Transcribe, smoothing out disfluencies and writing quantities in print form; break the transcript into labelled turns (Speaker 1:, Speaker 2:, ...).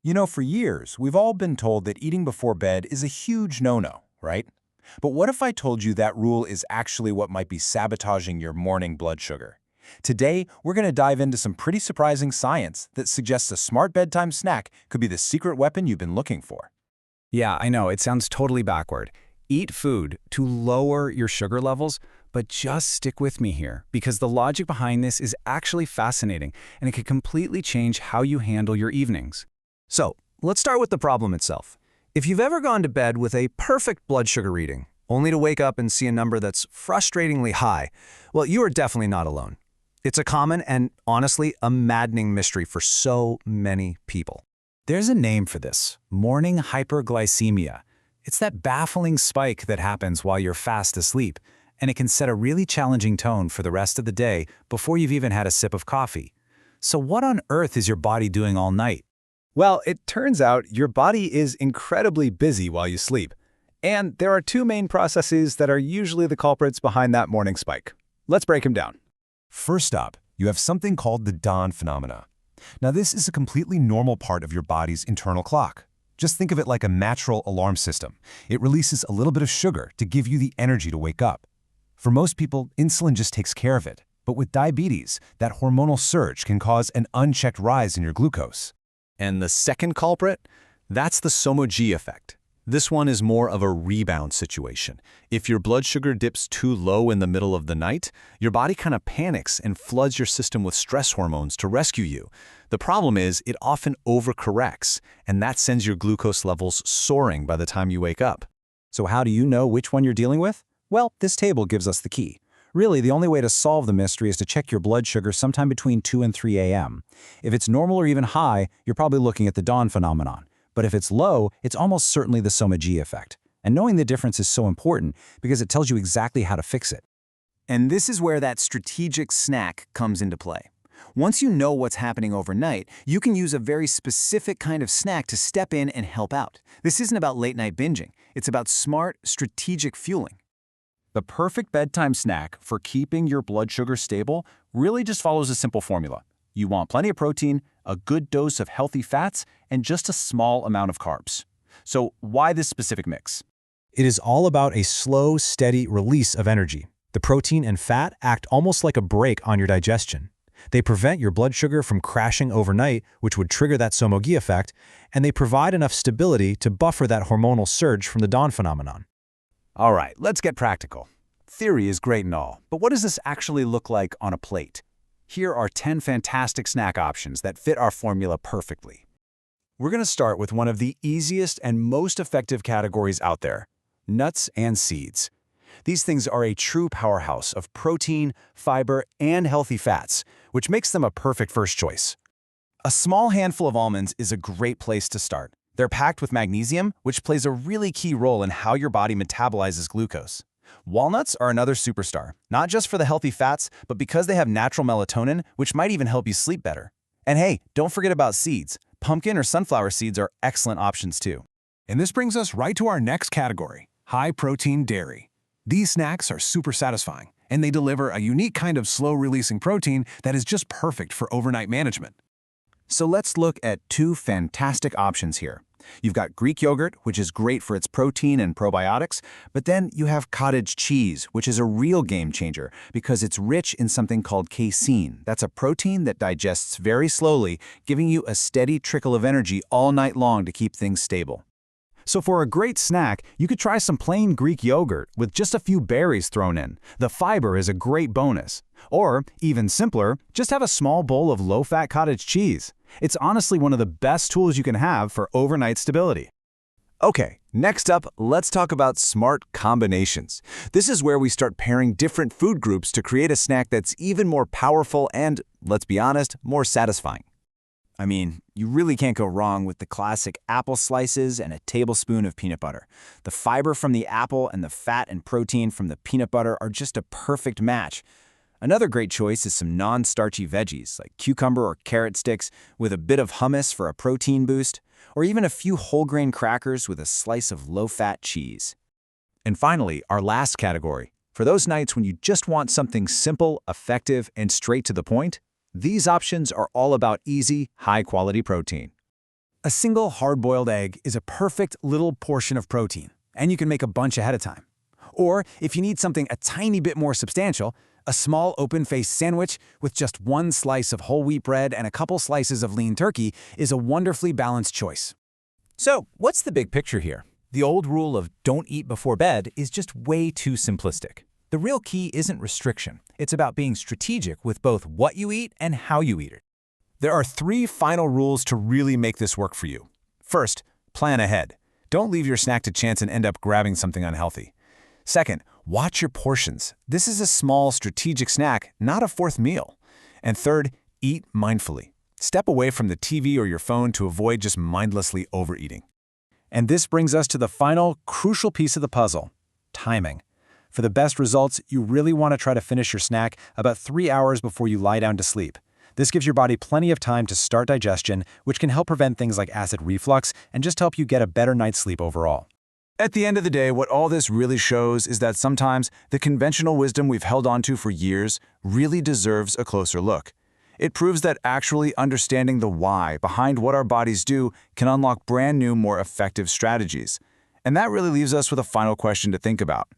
Speaker 1: You know, for years, we've all been told that eating before bed is a huge no-no, right? But what if I told you that rule is actually what might be sabotaging your morning blood sugar? Today, we're going to dive into some pretty surprising science that suggests a smart bedtime snack could be the secret weapon you've been looking for.
Speaker 2: Yeah, I know, it sounds totally backward. Eat food to lower your sugar levels, but just stick with me here, because the logic behind this is actually fascinating, and it could completely change how you handle your evenings. So, let's start with the problem itself. If you've ever gone to bed with a perfect blood sugar reading, only to wake up and see a number that's frustratingly high, well, you are definitely not alone. It's a common and, honestly, a maddening mystery for so many people. There's a name for this: morning hyperglycemia. It's that baffling spike that happens while you're fast asleep, and it can set a really challenging tone for the rest of the day before you've even had a sip of coffee. So what on earth is your body doing all night? Well, it turns out your body is incredibly busy while you sleep. And there are two main processes that are usually the culprits behind that morning spike. Let's break them down.
Speaker 1: First up, you have something called the dawn phenomena. Now, this is a completely normal part of your body's internal clock. Just think of it like a natural alarm system. It releases a little bit of sugar to give you the energy to wake up. For most people, insulin just takes care of it. But with diabetes, that hormonal surge can cause an unchecked rise in your glucose.
Speaker 2: And the second culprit? That's the Soma-G effect. This one is more of a rebound situation. If your blood sugar dips too low in the middle of the night, your body kind of panics and floods your system with stress hormones to rescue you. The problem is it often overcorrects, and that sends your glucose levels soaring by the time you wake up.
Speaker 1: So how do you know which one you're dealing with? Well, this table gives us the key. Really, the only way to solve the mystery is to check your blood sugar sometime between 2 and 3 a.m. If it's normal or even high, you're probably looking at the dawn phenomenon. But if it's low, it's almost certainly the Soma-G effect. And knowing the difference is so important because it tells you exactly how to fix it.
Speaker 3: And this is where that strategic snack comes into play. Once you know what's happening overnight, you can use a very specific kind of snack to step in and help out. This isn't about late-night binging. It's about smart, strategic fueling.
Speaker 1: The perfect bedtime snack for keeping your blood sugar stable really just follows a simple formula. You want plenty of protein, a good dose of healthy fats, and just a small amount of carbs. So why this specific mix?
Speaker 2: It is all about a slow, steady release of energy. The protein and fat act almost like a brake on your digestion. They prevent your blood sugar from crashing overnight, which would trigger that Soma-G effect, and they provide enough stability to buffer that hormonal surge from the dawn phenomenon.
Speaker 1: All right, let's get practical. Theory is great and all, but what does this actually look like on a plate? Here are 10 fantastic snack options that fit our formula perfectly. We're going to start with one of the easiest and most effective categories out there: nuts and seeds. These things are a true powerhouse of protein, fiber, and healthy fats, which makes them a perfect first choice. A small handful of almonds is a great place to start. They're packed with magnesium, which plays a really key role in how your body metabolizes glucose. Walnuts are another superstar, not just for the healthy fats, but because they have natural melatonin, which might even help you sleep better. And hey, don't forget about seeds. Pumpkin or sunflower seeds are excellent options too.
Speaker 4: And this brings us right to our next category: high-protein dairy. These snacks are super satisfying, and they deliver a unique kind of slow-releasing protein that is just perfect for overnight management.
Speaker 1: So let's look at two fantastic options here. You've got Greek yogurt, which is great for its protein and probiotics, but then you have cottage cheese, which is a real game changer because it's rich in something called casein. That's a protein that digests very slowly, giving you a steady trickle of energy all night long to keep things stable.
Speaker 2: So for a great snack, you could try some plain Greek yogurt with just a few berries thrown in. The fiber is a great bonus. Or, even simpler, just have a small bowl of low-fat cottage cheese. It's honestly one of the best tools you can have for overnight stability.
Speaker 1: Okay, next up, let's talk about smart combinations. This is where we start pairing different food groups to create a snack that's even more powerful and, let's be honest, more satisfying. I mean, you really can't go wrong with the classic apple slices and a tablespoon of peanut butter. The fiber from the apple and the fat and protein from the peanut butter are just a perfect match. Another great choice is some non-starchy veggies like cucumber or carrot sticks with a bit of hummus for a protein boost, or even a few whole grain crackers with a slice of low-fat cheese. And finally, our last category. For those nights when you just want something simple, effective, and straight to the point, these options are all about easy, high-quality protein.
Speaker 2: A single hard-boiled egg is a perfect little portion of protein, and you can make a bunch ahead of time. Or, if you need something a tiny bit more substantial, a small open-faced sandwich with just one slice of whole wheat bread and a couple slices of lean turkey is a wonderfully balanced choice.
Speaker 5: So, what's the big picture here? The old rule of don't eat before bed is just way too simplistic. The real key isn't restriction. It's about being strategic with both what you eat and how you eat it.
Speaker 1: There are 3 final rules to really make this work for you. First, plan ahead. Don't leave your snack to chance and end up grabbing something unhealthy. Second, watch your portions. This is a small, strategic snack, not a 4th meal. And third, eat mindfully. Step away from the TV or your phone to avoid just mindlessly overeating.
Speaker 2: And this brings us to the final, crucial piece of the puzzle: timing. For the best results, you really want to try to finish your snack about 3 hours before you lie down to sleep. This gives your body plenty of time to start digestion, which can help prevent things like acid reflux and just help you get a better night's sleep overall.
Speaker 1: At the end of the day, what all this really shows is that sometimes the conventional wisdom we've held onto for years really deserves a closer look. It proves that actually understanding the why behind what our bodies do can unlock brand new, more effective strategies. And that really leaves us with a final question to think about.